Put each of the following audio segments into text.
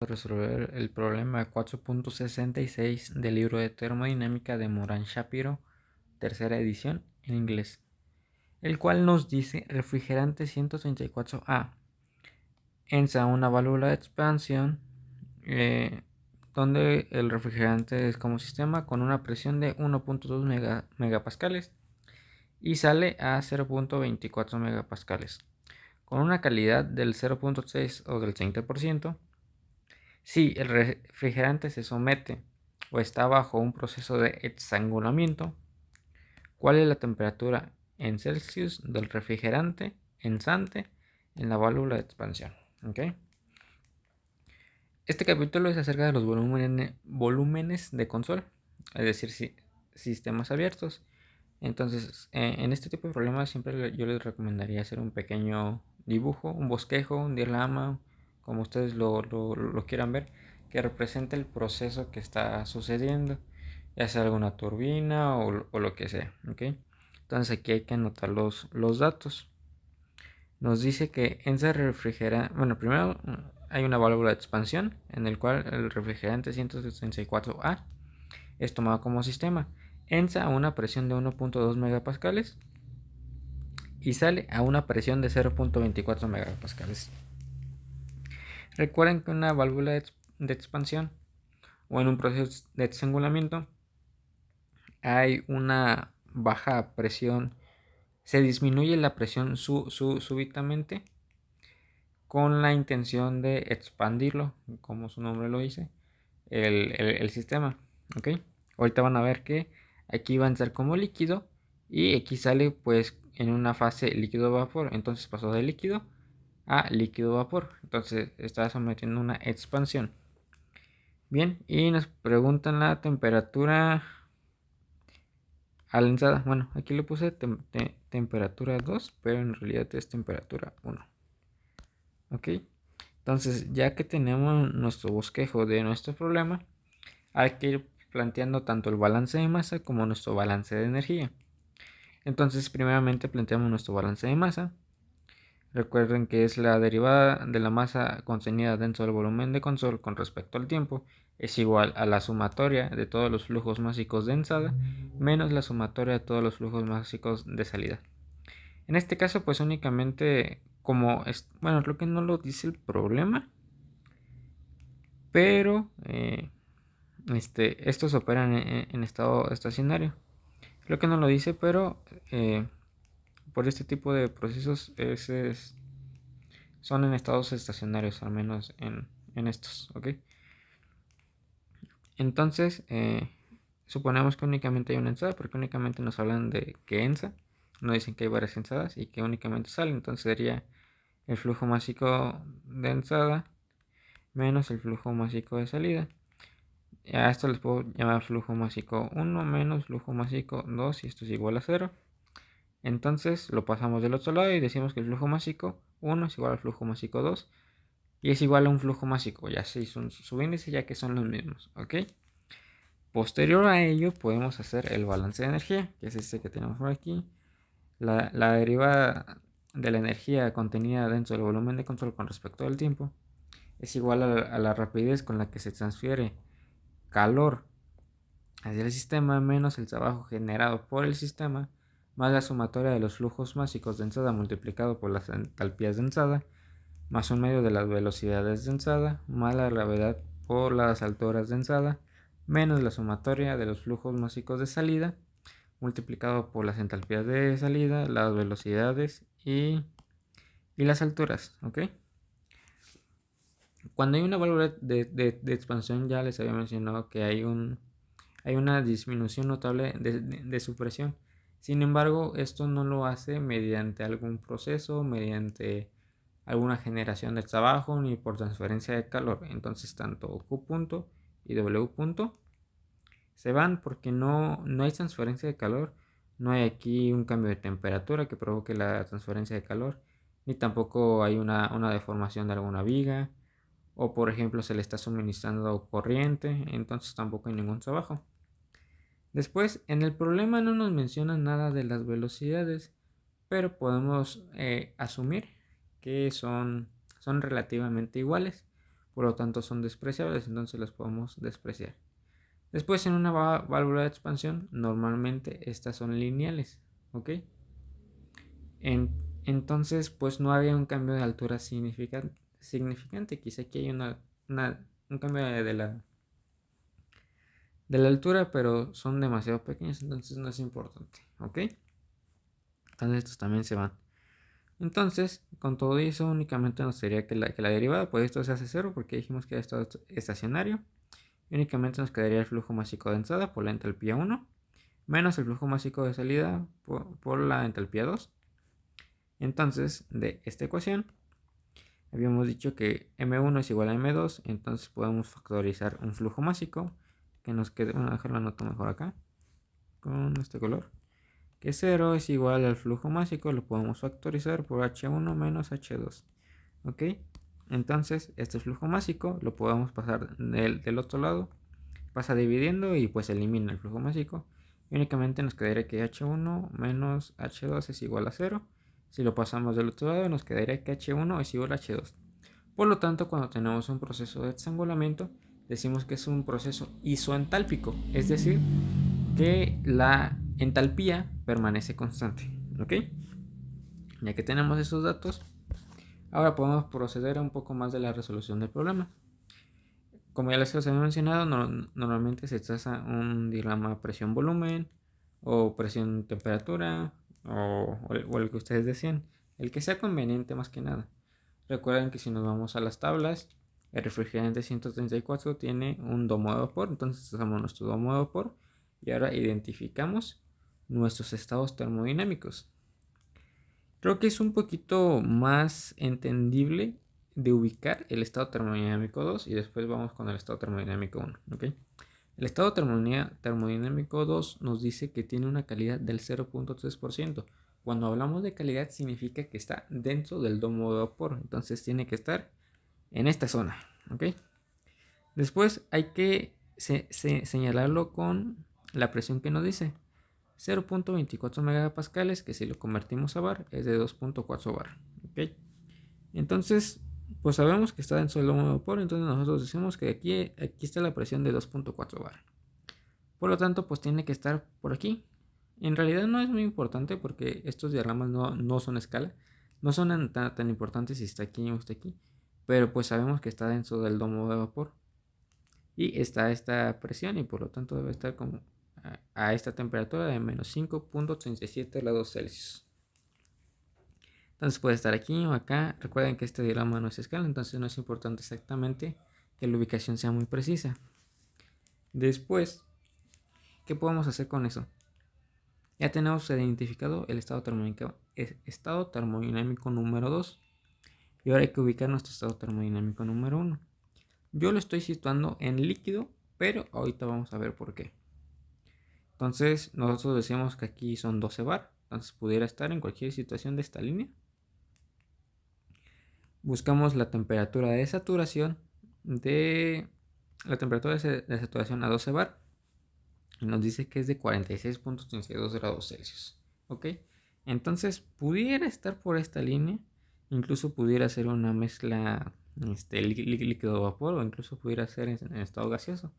Resolver el problema 4.66 del libro de termodinámica de Moran Shapiro, tercera edición en inglés, el cual nos dice refrigerante 134A. ENSA una válvula de expansión donde el refrigerante es como sistema con una presión de 1.2 megapascales y sale a 0.24 megapascales con una calidad del 0.6 o del 30%. Si el refrigerante se somete o está bajo un proceso de estrangulamiento, ¿cuál es la temperatura en Celsius del refrigerante ensante en la válvula de expansión? ¿Okay? Este capítulo es acerca de los volúmenes de control, es decir, sistemas abiertos. Entonces, en este tipo de problemas siempre yo les recomendaría hacer un pequeño dibujo, un bosquejo, un diagrama, como ustedes lo quieran ver, que represente el proceso que está sucediendo, ya sea alguna turbina o lo que sea. ¿Okay? Entonces aquí hay que anotar los datos. Nos dice que en ese refrigerante, bueno, primero hay una válvula de expansión en el cual el refrigerante 164A es tomado como sistema. Entra a una presión de 1.2 megapascales y sale a una presión de 0.24 megapascales. Recuerden que una válvula de expansión o en un proceso de estrangulamiento hay una baja presión, se disminuye la presión súbitamente con la intención de expandirlo, como su nombre lo dice, el sistema. ¿Okay? Ahorita van a ver que aquí va a entrar como líquido y aquí sale pues en una fase líquido vapor. Entonces pasó de líquido a líquido vapor. Entonces está sometiendo una expansión. Bien, y nos preguntan la temperatura alenzada. Bueno, aquí le puse temperatura 2, pero en realidad es temperatura 1. ¿Ok? Entonces, ya que tenemos nuestro bosquejo de nuestro problema, hay que ir planteando tanto el balance de masa como nuestro balance de energía. Entonces, primeramente planteamos nuestro balance de masa. Recuerden que es la derivada de la masa contenida dentro del volumen de control con respecto al tiempo es igual a la sumatoria de todos los flujos másicos de entrada menos la sumatoria de todos los flujos másicos de salida. En este caso, pues únicamente como bueno, creo que no lo dice el problema, pero estos operan en estado estacionario. Creo que no lo dice, pero por este tipo de procesos son en estados estacionarios, al menos en estos. ¿Ok? Entonces, suponemos que únicamente hay una enzada, porque únicamente nos hablan de que ensa, no dicen que hay varias enzadas y que únicamente sale. Entonces sería el flujo másico de entrada menos el flujo másico de salida. A esto les puedo llamar flujo másico 1 menos flujo másico 2 y esto es igual a 0. Entonces lo pasamos del otro lado y decimos que el flujo másico 1 es igual al flujo másico 2 y es igual a un flujo másico, ya se hizo un subíndice ya que son los mismos. ¿Ok? Posterior a ello podemos hacer el balance de energía, que es este que tenemos por aquí. La derivada de la energía contenida dentro del volumen de control con respecto al tiempo es igual a la rapidez con la que se transfiere calor hacia el sistema menos el trabajo generado por el sistema más la sumatoria de los flujos másicos de entrada multiplicado por las entalpías de entrada más un medio de las velocidades de entrada más la gravedad por las alturas de entrada menos la sumatoria de los flujos másicos de salida multiplicado por las entalpías de salida, las velocidades y las alturas. ¿Ok? Cuando hay una válvula de expansión ya les había mencionado que hay una disminución notable de su presión. Sin embargo, esto no lo hace mediante algún proceso, mediante alguna generación de trabajo ni por transferencia de calor. Entonces tanto Q punto y W punto se van porque no hay transferencia de calor. No hay aquí un cambio de temperatura que provoque la transferencia de calor. Ni tampoco hay una deformación de alguna viga. O por ejemplo se le está suministrando corriente. Entonces tampoco hay ningún trabajo. Después, en el problema no nos menciona nada de las velocidades, pero podemos asumir que son relativamente iguales, por lo tanto son despreciables, entonces los podemos despreciar. Después, en una válvula de expansión, normalmente estas son lineales, ¿ok? Entonces, pues no había un cambio de altura significante. Quizá aquí hay un cambio de la altura, pero son demasiado pequeños, entonces no es importante, ¿ok? Entonces estos también se van. Entonces, con todo eso, únicamente nos sería que la derivada, pues esto se hace cero porque dijimos que esto es estacionario. Y únicamente nos quedaría el flujo másico de entrada por la entalpía 1, menos el flujo másico de salida por la entalpía 2. Entonces, de esta ecuación, habíamos dicho que M1 es igual a M2, entonces podemos factorizar un flujo másico que nos quede, bueno, dejar la nota mejor acá, con este color, que 0 es igual al flujo másico, lo podemos factorizar por H1 menos H2, ¿ok? Entonces, este flujo másico lo podemos pasar del otro lado, pasa dividiendo y pues elimina el flujo másico. Y únicamente nos quedaría que H1 menos H2 es igual a 0. Si lo pasamos del otro lado, nos quedaría que H1 es igual a H2. Por lo tanto, cuando tenemos un proceso de estrangulamiento, decimos que es un proceso isoentálpico, es decir, que la entalpía permanece constante, ¿ok? Ya que tenemos esos datos, ahora podemos proceder a un poco más de la resolución del problema. Como ya les había mencionado, normalmente se traza un diagrama presión-volumen o presión-temperatura o el que ustedes decían, el que sea conveniente más que nada. Recuerden que si nos vamos a las tablas, el refrigerante 134 tiene un domo de vapor, entonces trazamos nuestro domo de vapor y ahora identificamos nuestros estados termodinámicos. Creo que es un poquito más entendible de ubicar el estado termodinámico 2 y después vamos con el estado termodinámico 1, ¿ok? El estado termodinámico 2 nos dice que tiene una calidad del 0.3%. Cuando hablamos de calidad significa que está dentro del domo de vapor, entonces tiene que estar en esta zona, ¿ok? Después hay que señalarlo con la presión que nos dice 0.24 megapascales, que si lo convertimos a bar es de 2.4 bar, ¿ok? Entonces, pues sabemos que está dentro del domo de vapor, entonces nosotros decimos que aquí está la presión de 2.4 bar. Por lo tanto, pues tiene que estar por aquí. En realidad no es muy importante porque estos diagramas no son escala, no son tan importantes si está aquí o está aquí, pero pues sabemos que está dentro del domo de vapor y está esta presión y por lo tanto debe estar como a esta temperatura de menos 5.37 grados Celsius. Entonces puede estar aquí o acá. Recuerden que este diagrama no es escala, entonces no es importante exactamente que la ubicación sea muy precisa. Después, ¿qué podemos hacer con eso? Ya tenemos identificado el estado termodinámico número 2 y ahora hay que ubicar nuestro estado termodinámico número 1. Yo lo estoy situando en líquido, pero ahorita vamos a ver por qué. Entonces nosotros decíamos que aquí son 12 bar, entonces pudiera estar en cualquier situación de esta línea. Buscamos la temperatura de saturación de a 12 bar y nos dice que es de 46.32 grados Celsius, ¿ok? Entonces pudiera estar por esta línea, incluso pudiera ser una mezcla líquido-vapor o incluso pudiera ser en estado gaseoso,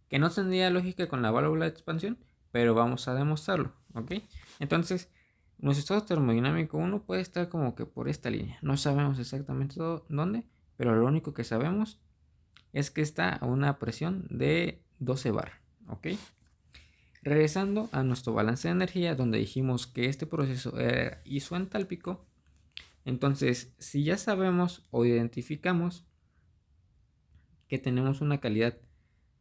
que no tendría lógica con la válvula de expansión, pero vamos a demostrarlo, ¿ok? Entonces, nuestro estado termodinámico 1 puede estar como que por esta línea. No sabemos exactamente dónde, pero lo único que sabemos es que está a una presión de 12 bar, ¿ok? Regresando a nuestro balance de energía, donde dijimos que este proceso era isoentálpico, entonces si ya sabemos o identificamos que tenemos una calidad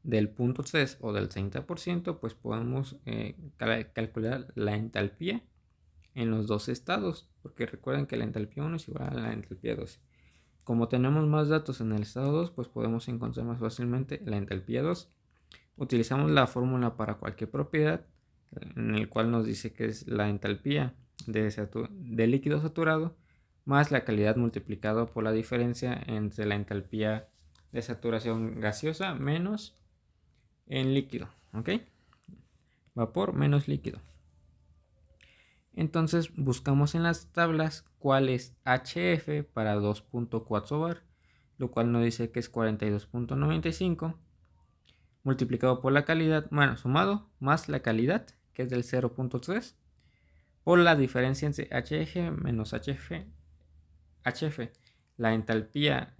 del 0.3 o del 30%, pues podemos calcular la entalpía en los dos estados, porque recuerden que la entalpía 1 es igual a la entalpía 2. Como tenemos más datos en el estado 2, pues podemos encontrar más fácilmente la entalpía 2. Utilizamos la fórmula para cualquier propiedad, en el cual nos dice que es la entalpía de líquido saturado más la calidad multiplicado por la diferencia entre la entalpía de saturación gaseosa menos en líquido, ¿ok? Vapor menos líquido. Entonces buscamos en las tablas cuál es HF para 2.4 bar. lo cual nos dice que es 42.95 multiplicado por la calidad, bueno, sumado más la calidad, que es del 0.3, por la diferencia entre HF menos HF, la entalpía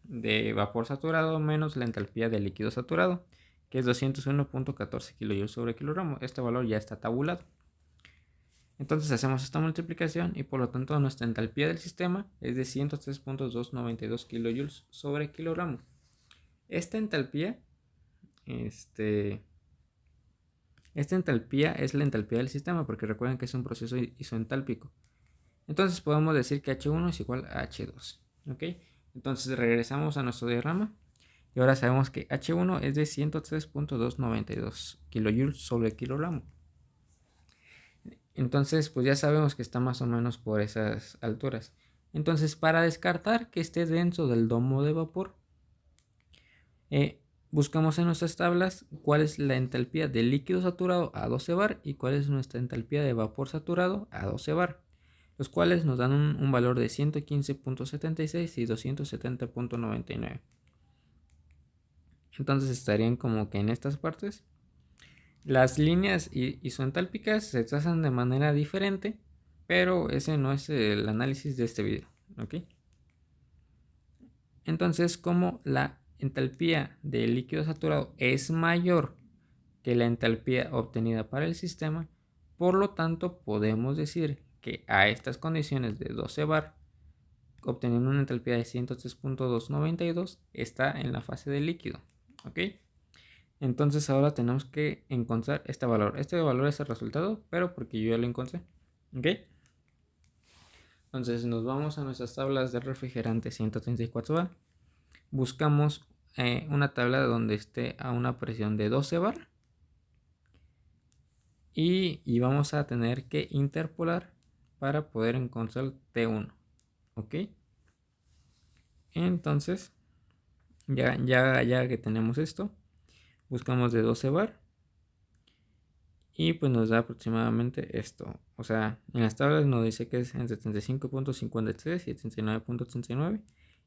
de vapor saturado menos la entalpía de líquido saturado, que es 201.14 kJ sobre kilogramo. Este valor ya está tabulado. Entonces hacemos esta multiplicación y por lo tanto nuestra entalpía del sistema es de 103.292 kJ sobre kilogramo. Esta entalpía es la entalpía del sistema, porque recuerden que es un proceso isoentálpico. Entonces podemos decir que H1 es igual a H2. ¿Ok? Entonces regresamos a nuestro diagrama y ahora sabemos que H1 es de 103.292 kJ sobre kilogramo. Entonces pues ya sabemos que está más o menos por esas alturas. Entonces, para descartar que esté dentro del domo de vapor, buscamos en nuestras tablas cuál es la entalpía de líquido saturado a 12 bar y cuál es nuestra entalpía de vapor saturado a 12 bar, los cuales nos dan un valor de 115.76 y 270.99. Entonces estarían como que en estas partes. Las líneas isoentálpicas se trazan de manera diferente, pero ese no es el análisis de este video. ¿Ok? Entonces, como la entalpía del líquido saturado es mayor que la entalpía obtenida para el sistema, por lo tanto podemos decir que a estas condiciones de 12 bar, obteniendo una entalpía de 103.292, está en la fase de líquido. ¿Ok? Entonces ahora tenemos que encontrar este valor. Este valor es el resultado, pero porque yo ya lo encontré. ¿Ok? Entonces nos vamos a nuestras tablas de refrigerante 134A. Buscamos una tabla donde esté a una presión de 12 bar. Y vamos a tener que interpolar para poder encontrar T1. ¿Ok? Entonces, ya que tenemos esto, buscamos de 12 bar. Y pues nos da aproximadamente esto. O sea, en las tablas nos dice que es entre 75.53 y 39.39.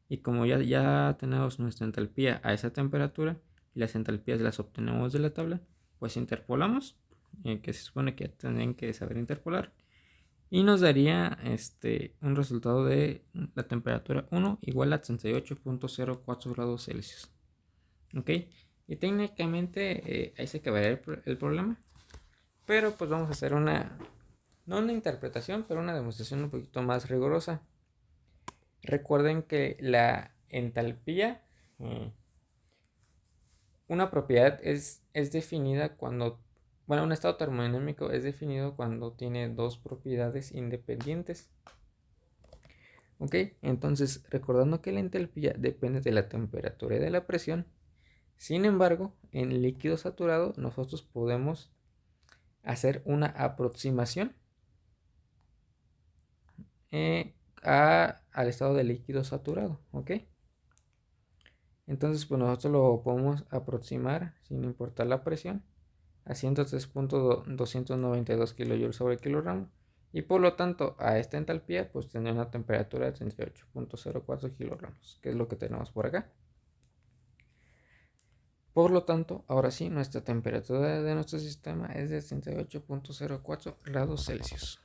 Y como ya tenemos nuestra entalpía a esa temperatura y las entalpías las obtenemos de la tabla, pues interpolamos, que se supone que tienen que saber interpolar. Y nos daría un resultado de la temperatura 1 igual a 38.04 grados Celsius. ¿Ok? Y técnicamente ahí se acabaría el problema. Pero pues vamos a hacer no una interpretación, pero una demostración un poquito más rigurosa. Recuerden que la entalpía, una propiedad es definida cuando, bueno, un estado termodinámico es definido cuando tiene dos propiedades independientes. ¿Ok? Entonces, recordando que la entalpía depende de la temperatura y de la presión, sin embargo, en líquido saturado nosotros podemos hacer una aproximación al estado de líquido saturado. ¿Ok? Entonces, pues nosotros lo podemos aproximar sin importar la presión a 103.292 kJ sobre kilogramo, y por lo tanto a esta entalpía pues tendría una temperatura de 38.04 kilogramos, que es lo que tenemos por acá. Por lo tanto, ahora sí, nuestra temperatura de nuestro sistema es de 38.04 grados Celsius.